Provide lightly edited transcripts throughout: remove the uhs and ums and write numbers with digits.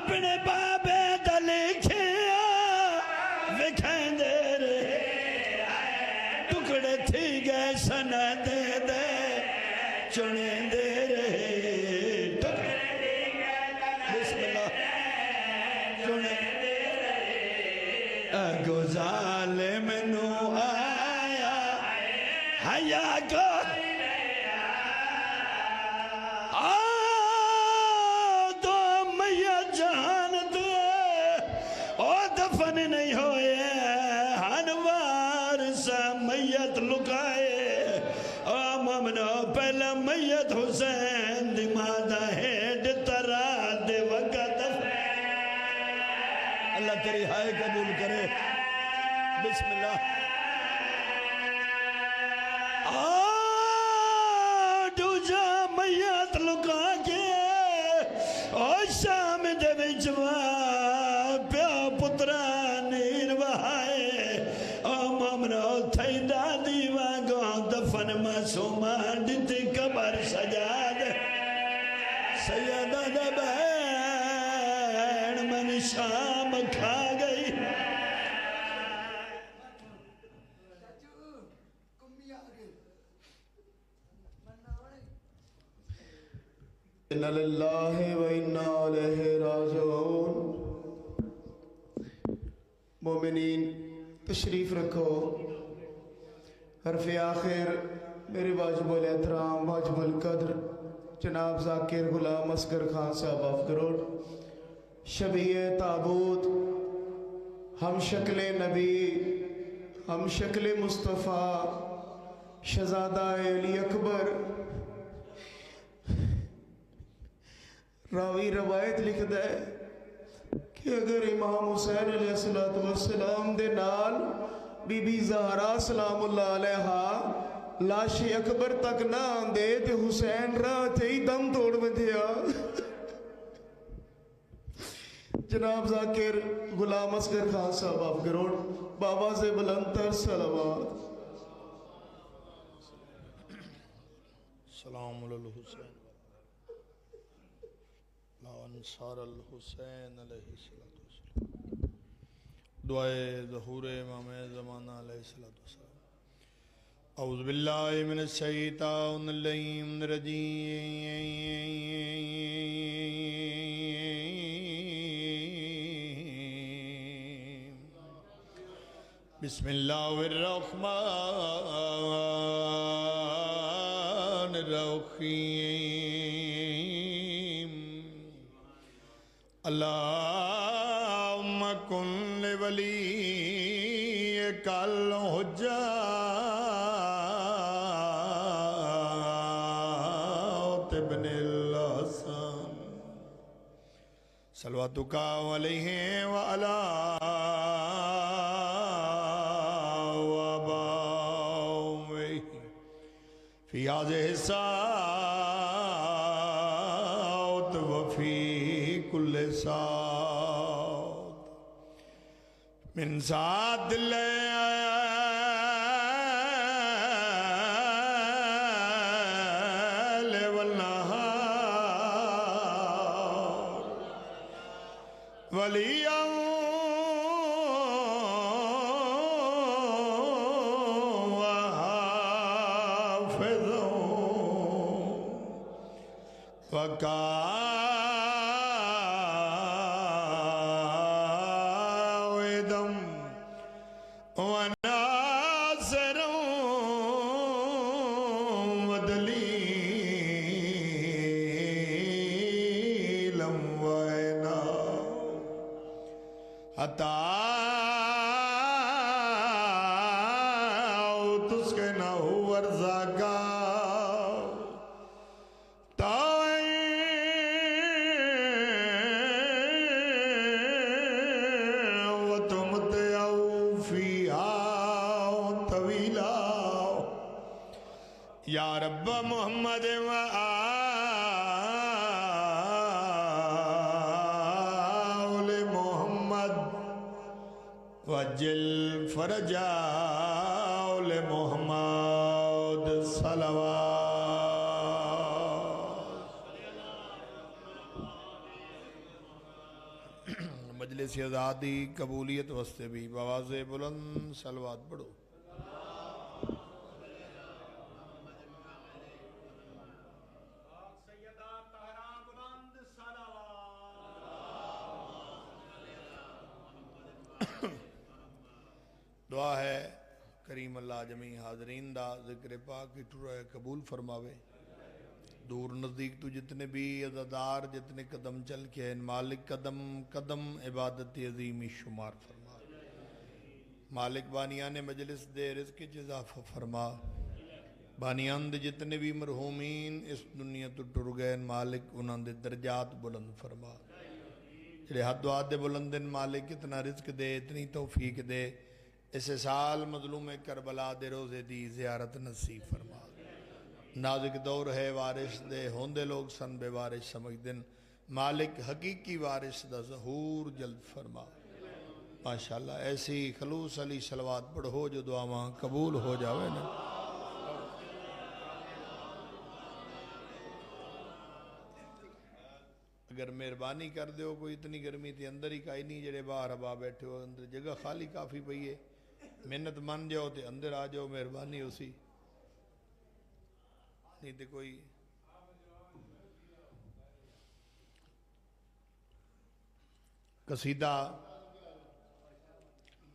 اپنے بابے دا لکھیا وکھائیں دے رہے ٹکڑے تھی گئے سنہ دے دے چنے دے رہے بسم اللہ چنے دے رہے گزال منو آیا حیا کو نہیں ہوئے ہنوار سا میت لکائے مومنو پہلا میت حسین دی مادہ ہیڈ ترا دے وقت اللہ تیری ہائے قبول کرے بسم اللہ دوجا میت لکا کے اور شام دے بچوا معصومان دیتی قبر سجاد سیدہ دا بہن من شام کھا گئی اِنَّ لِلَّهِ وَإِنَّا عَلَيْهِ راجعون مومنین تشریف رکھو حرف آخر میرے واجب الاحترام واجب القدر جناب ذاکر غلام اصغر خان صاحب آف گروڈ شبیہ تابوت ہم شکل نبی ہم شکل مصطفیٰ شہزادہ علی اکبر راوی روایت لکھ دے کہ اگر امام حسین علیہ السلام دے نال بی بی زہرا سلام اللہ علیہا لاش اکبر تک نہ آندے تے حسین راہ تے ہی دم توڑ بدھیا جناب ذاکر غلام اصغر خان صاحب آف گروڈ بابا سے بلندتر صلوات سلام الحسین انصار الحسین علیہ السلام دعائے ظہور امام زمانہ علیہ السلام اعوذ باللہ من الشیطان الرجیم بسم اللہ الرحمن الرحیم اللہم کن لولیک الحجات ابن الحسن صلواتک علیہ وعلا وآبائہ فی هذه الساعة وفي كل ساعة من ساعة الليل والنهار وليا وحافظا وقائدا وناصرا ودليلا وعنا حتى تسكنه ورزقا یا رب محمد و آل محمد وجل فرج آل محمد صلوات مجلس آزادی قبولیت واسطے بھی بآواز بلند صلوات پڑھو. دعا ہے کریم اللہ جمی حاضرین دا ذکر پاک کی ٹرائے قبول فرماوے. دور نزدیک تو جتنے بھی عزادار جتنے قدم چل کے ہیں مالک قدم قدم عبادت عظیمی شمار فرما. مالک بانیان مجلس دے رزق اضافہ فرما. بانیان دے جتنے بھی مرحومین اس دنیا تو ٹر گئے مالک انہاں دے درجات بلند فرما. جڑے حد دعا دے بلندن مالک اتنا رزق دے اتنی توفیق دے اس سال مظلوم کربلا دے روزے دی زیارت نصیب فرما. نازک دور ہے وارث دے ہوندے لوگ سن بے وارث سمجھ دن مالک حقیقی وارث دا ظہور جلد فرما. ماشاءاللہ ایسی خلوص علی صلوات پڑھو جو دعاواں قبول ہو جاوے نا. اگر مہربانی کر دیو کوئی اتنی گرمی تھی اندر ہی کائی نہیں جڑے باہر ابا بیٹھے ہو اندر جگہ خالی کافی پئی ہے محنت من جاؤ تے اندر آ جاؤ مہربانی اسی نہیں تے کوئی قصیدہ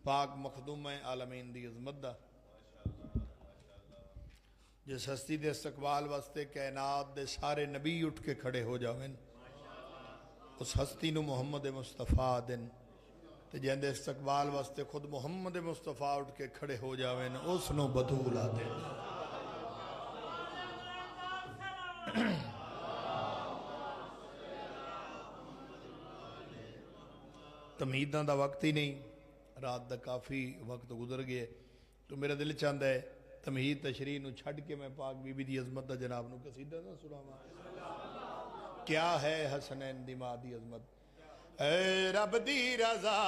پاک مخدوم عالمین دی عظمت دا جس ہستی دے استقبال واسطے کائنات دے سارے نبی اٹھ کے کھڑے ہو جاویں اس ہستی نو محمد مصطفیٰ دن تے جہندے استقبال واسطے خود محمد مصطفیٰ اٹھ کے کھڑے ہو جاویں اس نو بدول آ دے. تمہیداں دا وقت ہی نہیں رات دا کافی وقت گزر گئے تو میرا دل چاہتا ہے تمہید تشریح نو چھڑ کے میں پاک بی بی دی عظمت دا جناب نو قصیدہ نہ سناواں. کیا ہے حسنین دی ماں دی عظمت. اے رب دی رضا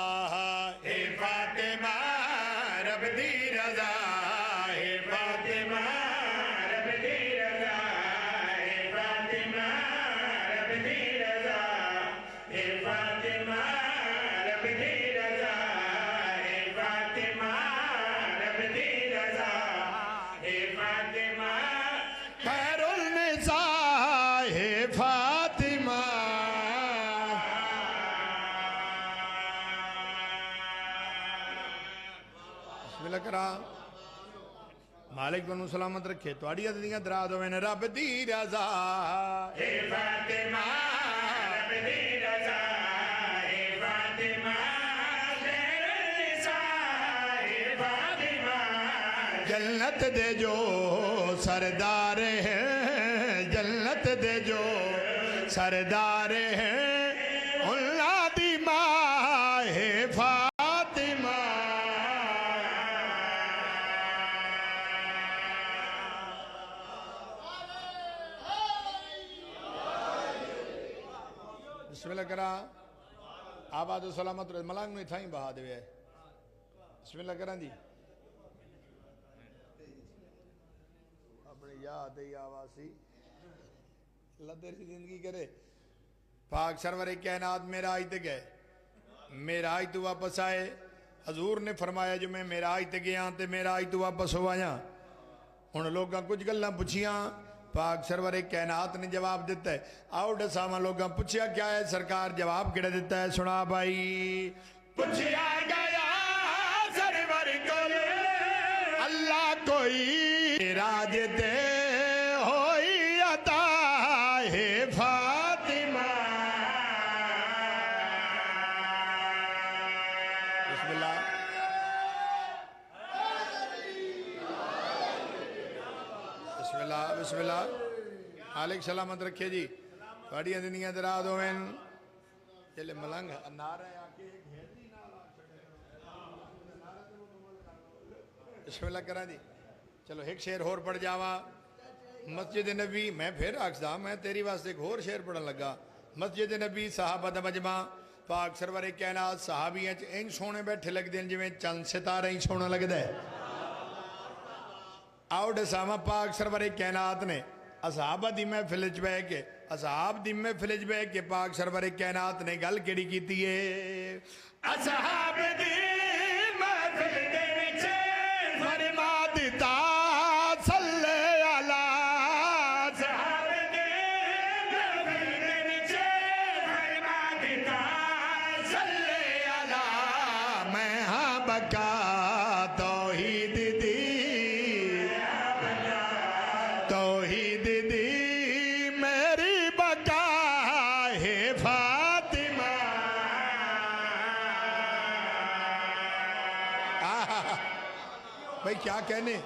اے فاطمہ رب دی رضا اے فاطمہ رب دی رضا اے فاطمہ رب دی رضا اے فاطمہ رب دی رضا اے فاطمہ رب دی رضا اے فاطمہ خیر النساء اے فاطمہ. بسم اللہ کرا مالک بنو سلامت رکھے توڑی عددیاں دراد ہوئے نے رب دی رضا اے فاطمہ رب دی رضا اے فاطمہ خیر النساء اے فاطمہ جنت دے جو سردار ہیں جنت دے جو سردار ہیں اللہ دی ماں ہے فاطمہ. بسم اللہ کرا آباد و سلامت رہے ملانگ میں تھائیں بہا دے ہوئے. بسم اللہ کرا جی اپنے یاد ہے آواسی اللہ تیری زندگی کرے. پاک سرور کائنات معراج تے گئے معراج تو واپس آئے حضور نے فرمایا جو میں معراج تے گیا تے معراج تو واپس ہو آیا. ان لوگاں کچھ گلاں پوچھیاں پاک سرور کائنات نے جواب دیتا ہے. آؤ ڈساواں لوگاں پوچھیا کیا ہے سرکار جواب کیڑا دیتا ہے سنا بھائی. پوچھیا گیا سرور کول اللہ کوئی راج دے ہوئی عطا ہے فاطمہ. بسم اللہ بسم اللہ بسم اللہ مالک سلامت رکھے جی بڑیاں دنیا دراد ہوئیں چلے ملنگ نعرہ آکے بسم اللہ کرا جی. چلو ایک شعر اور پڑھ جاوا. مسجد نبی میں پھر آکسدہ میں تیری واسطے ایک اور شعر پڑھن لگا. مسجد نبی صحابہ دا مجمع پاک سرور کائنات صحابیاں انج سونے بیٹھے لگ دیں جویں چند ستارے ہی سونا لگ دے. آؤ ڈساواں پاک سرور کائنات نے اصحاب دی محفل وچ بیٹھ کے اصحاب دی محفل وچ بیٹھ کے پاک سرور کائنات نے گل کیڑی کیتی ہے اصحاب دی محفل دے وچ فرما دیتا صلی علی اصحاب دی محفل دے وچ فرما دیتا صلی علی میں ہاں بکا توحید دی توحید دی میری بقا ہے فاطمہ بھائی کیا کہنے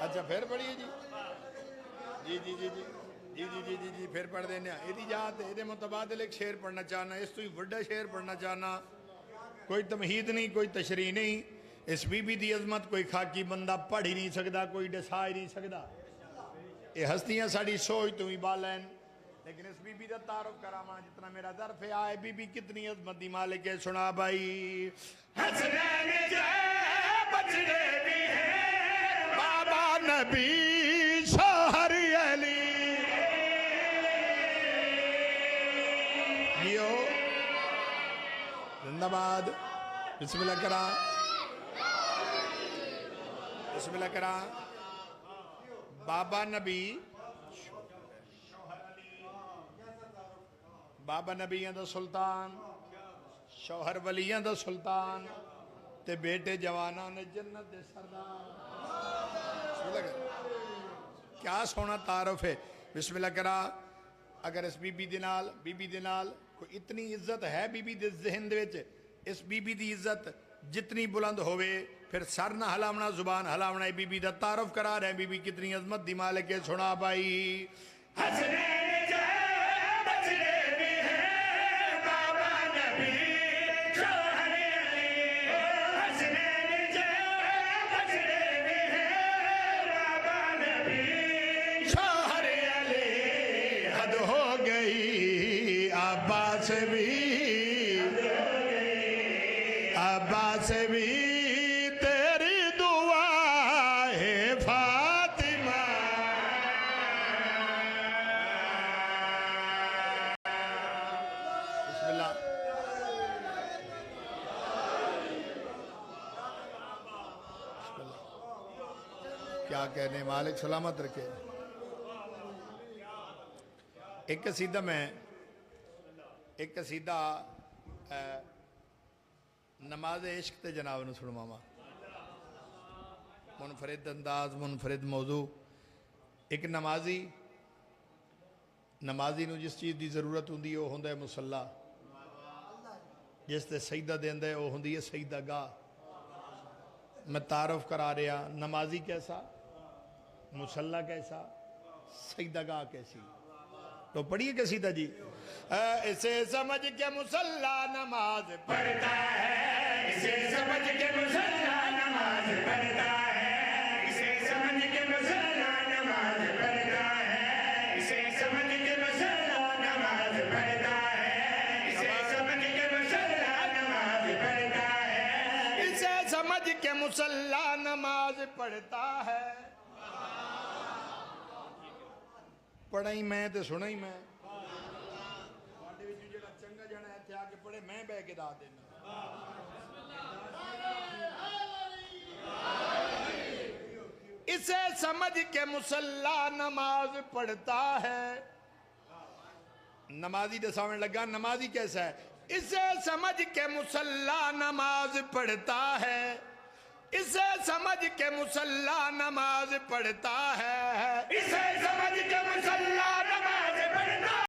اچھا پھر پڑھیے جی جی جی جی جی جی جی جی جی پھر پڑھ دینا یہ جات یہ متبادل ایک شعر پڑھنا چاہنا اس تو ہی بڑا شعر پڑھنا چاہنا کوئی تمہید نہیں کوئی تشریح نہیں اس بی بی دی عظمت کوئی خاکی بندہ پڑھ ہی نہیں سکتا کوئی ڈسا ہی نہیں سکتا یہ ہستیاں ساڑی سوچ تو ہی بالین لیکن اس بی بی دا تعارف کراما جتنا میرا ظرف ہے آئے بی بی کتنی عظمت دی مالک ہے سنا بھائی حسنین جائے بچڑے بھی ہیں بابا نبی شوہر علی یہ ہو زندہ باد بسم اللہ کرا بسم اللہ کرا بابا نبی بابا نبیاں دا سلطان شوہر ولیاں دا سلطان تے بیٹے جواناں نے جنت دے سردار بسم اللہ کرا کیا سونا تعارف ہے بسم اللہ کرا اگر اس بی بی دنال کوئی اتنی عزت ہے بی بی دے ذہن دے وچ اس بی بی دی عزت جتنی بلند ہوئے پھر سر نہ ہلاونا زبان ہلاونا بی بی دا تعارف کرا رہے ہیں بی بی کتنی عظمت دی مالک ہے سنا بھائی حسنین جائے بچڑے بھی ہیں بابا نبی شوہر علی حسنین جائے بچڑے بھی ہیں بابا نبی شوہر علی حد ہو گئی عباس بھی عباس بھی تیری دعا ہے فاطمہ بسم اللہ بسم اللہ کیا کہنے مالک سلامت رکھے ایک قصیدہ نماز عشق تے جناب نے سنواما منفرد انداز منفرد موضوع ایک نمازی نو جس چیز دی ضرورت ہوندی ہے وہ ہوندا ہے مصلی جس تے سجدہ دیندا ہے وہ ہوندی ہے سجدہ گاہ میں تعارف کرا رہا نمازی کیسا مصلی کیسا سجدہ گاہ کیسی تو پڑھیے قصیدہ جی اسے سمجھ کے مصلی نماز پڑھتا ہے اسے سمجھ کے مصلی نماز پڑھتا ہے اسے سمجھ کے مصلی نماز پڑھتا ہے اسے سمجھ کے مصلی نماز پڑھتا ہے اسے سمجھ کے مصلی نماز پڑھتا ہے اسے سمجھ کے مصلی نماز پڑھتا ہے پڑھائی میں تے سنائی میں چنگا جانا ہے تھے آگے پڑھے میں بے کے دا دینا اسے سمجھ کے مصلی نماز پڑھتا ہے نمازی دے سامنے لگا نمازی کیسا ہے اسے سمجھ کے مصلی نماز پڑھتا ہے اسے سمجھ کے مصلی نماز پڑھتا ہے اسے سمجھ کے مصلی